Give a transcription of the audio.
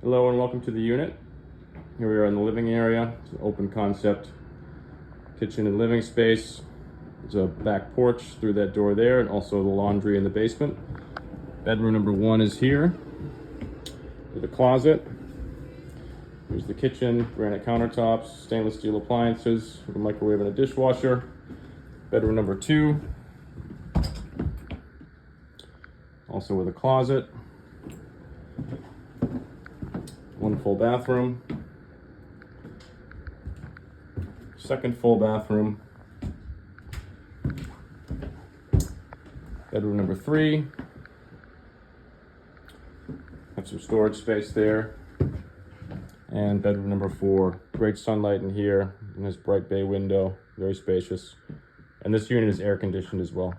Hello and welcome to the unit. Here we are in the living area. It's an open concept kitchen and living space. There's a back porch through that door there, and also the laundry in the basement. Bedroom number 1 is here with a closet. Here's the kitchen, granite countertops, stainless steel appliances, with a microwave and a dishwasher. Bedroom number 2, also with a closet. 1 full bathroom. Second full bathroom. Bedroom number 3. Have some storage space there. And bedroom number 4. Great sunlight in here, and this bright bay window, very spacious. And this unit is air conditioned as well.